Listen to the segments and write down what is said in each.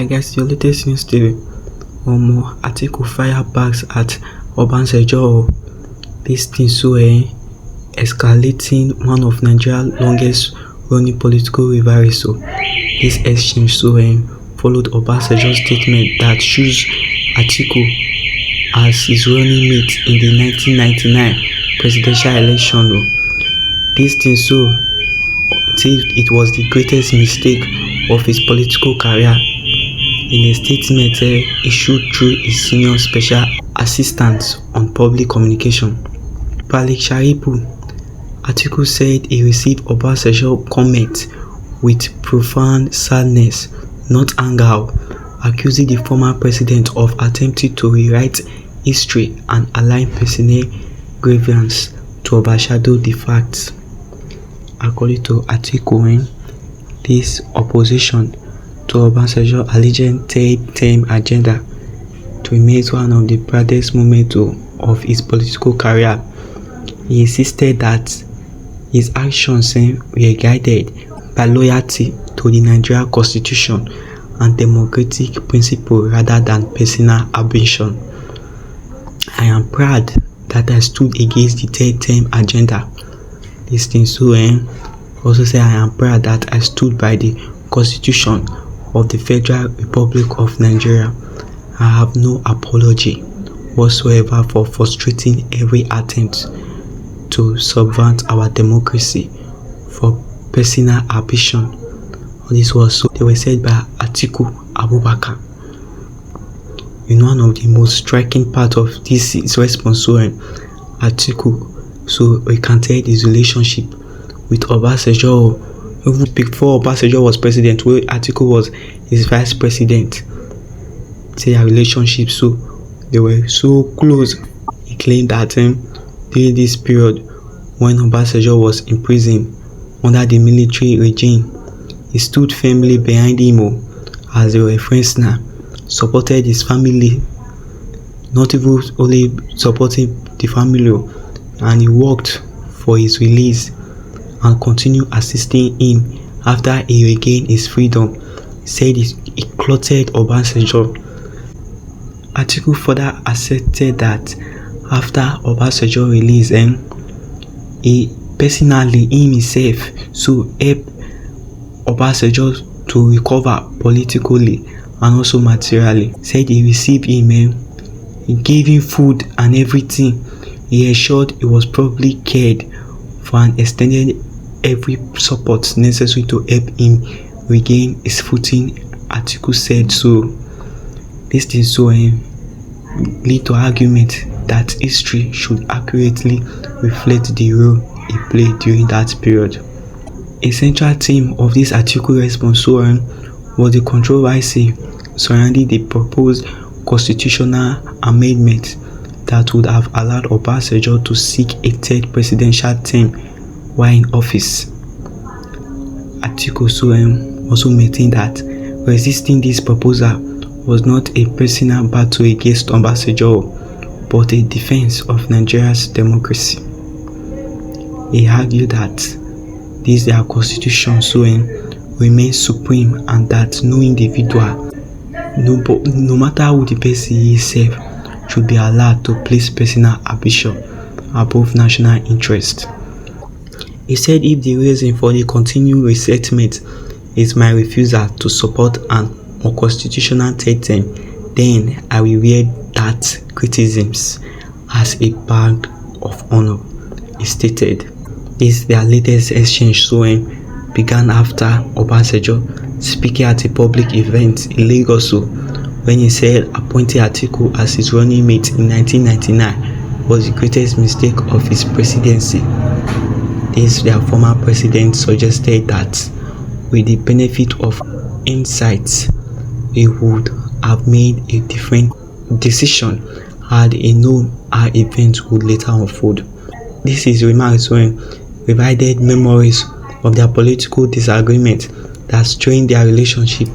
Hi guys, your latest news today. Atiku fire backs at Obasanjo. This thing escalating one of Nigeria's longest running political rivalries. So this exchange followed Obasanjo's statement that chose Atiku as his running mate in the 1999 presidential election. This thing it was the greatest mistake of his political career. In a statement issued through his senior special assistant on public communication, Atiku said he received Obasanjo's comment with profound sadness, not anger, accusing the former president of attempting to rewrite history and align personal grievance to overshadow the facts. According to Atiku, this opposition to Obasanjo's alleged third-term agenda to make one of the proudest moments of his political career. He insisted that his actions were guided by loyalty to the Nigerian Constitution and democratic principles rather than personal ambition. I am proud that I stood against the third-term agenda. This thing also say I am proud that I stood by the Constitution of the Federal Republic of Nigeria. I have no apology whatsoever for frustrating every attempt to subvert our democracy for personal ambition. This was they were said by Atiku Abubakar. In one of the most striking part of this response, Atiku recanted his relationship with Obasanjo. Even before Obasanjo was president, where Atiku was his vice president, their relationship they were so close. He claimed that during this period when Obasanjo was in prison under the military regime, he stood firmly behind him as they were friends now, supported his family, not even only supporting the family, and he worked for his release and continued assisting him after he regained his freedom. He said he clotted Obasanjo. Atiku further asserted that after Obasanjo release, he personally himself helped Obasanjo to recover politically and also materially. Said he received him, he gave him food and everything. He assured he was probably cared for and extended every support necessary to help him regain his footing. Atiku said this thing lead to argument that history should accurately reflect the role he played during that period. A central theme of this Atiku response was the controversy surrounding the proposed constitutional amendment that would have allowed Obasanjo to seek a third presidential term while in office. Atiku also maintained that resisting this proposal was not a personal battle against Obasanjo, but a defense of Nigeria's democracy. He argued that their constitution remains supreme and that no individual, no matter who the person is, should be allowed to place personal ambition above national interest. He said if the reason for the continued resettlement is my refusal to support an unconstitutional third term, then I will wear that criticisms as a badge of honor, he stated. This their latest exchange began after Obasanjo speaking at a public event in Lagos when he said appointing Atiku as his running mate in 1999 was the greatest mistake of his presidency. Their former president suggested that with the benefit of insight, he would have made a different decision had he known how events would later unfold. This is remarks revived memories of their political disagreement that strained their relationship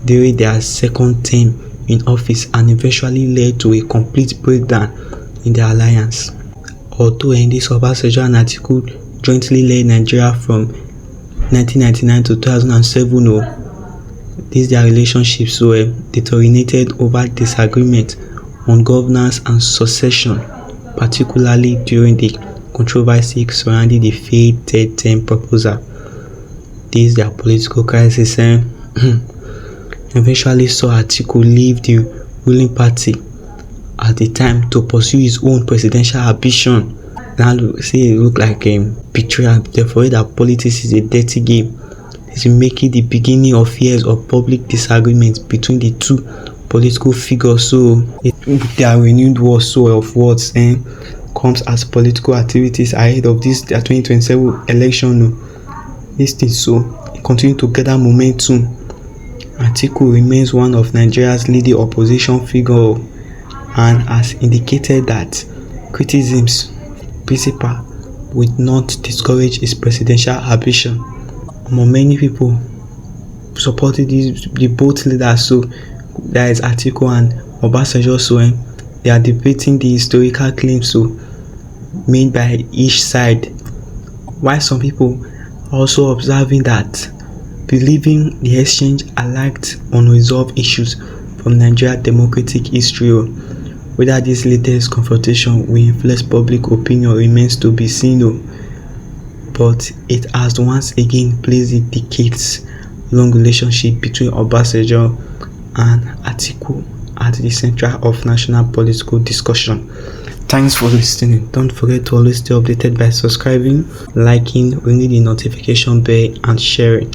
during their second term in office and eventually led to a complete breakdown in their alliance. Although this Obasanjo and Atiku jointly led Nigeria from 1999 to 2007, This their relationship deteriorated over disagreement on governance and succession, particularly during the controversy surrounding the failed third term proposal. This their political crisis eventually saw Atiku leave the ruling party at the time to pursue his own presidential ambition. Now see it look like a betrayal. Therefore, that politics is a dirty game. This is making the beginning of years of public disagreement between the two political figures. So their renewed war of words comes as political activities ahead of this 2027 election. This thing continue to gather momentum. Atiku remains one of Nigeria's leading opposition figure and has indicated that criticisms principle would not discourage his presidential ambition. Many people supported the both leaders, so that is Atiku and Obasanjo. They are debating the historical claims made by each side, while some people are also observing that believing the exchange highlights unresolved issues from Nigeria's democratic history. Whether this latest confrontation will influence public opinion remains to be seen, but it has once again placed the decades-long relationship between Obasanjo and Atiku at the center of national political discussion. Thanks for listening. Don't forget to always stay updated by subscribing, liking, ringing the notification bell, and sharing.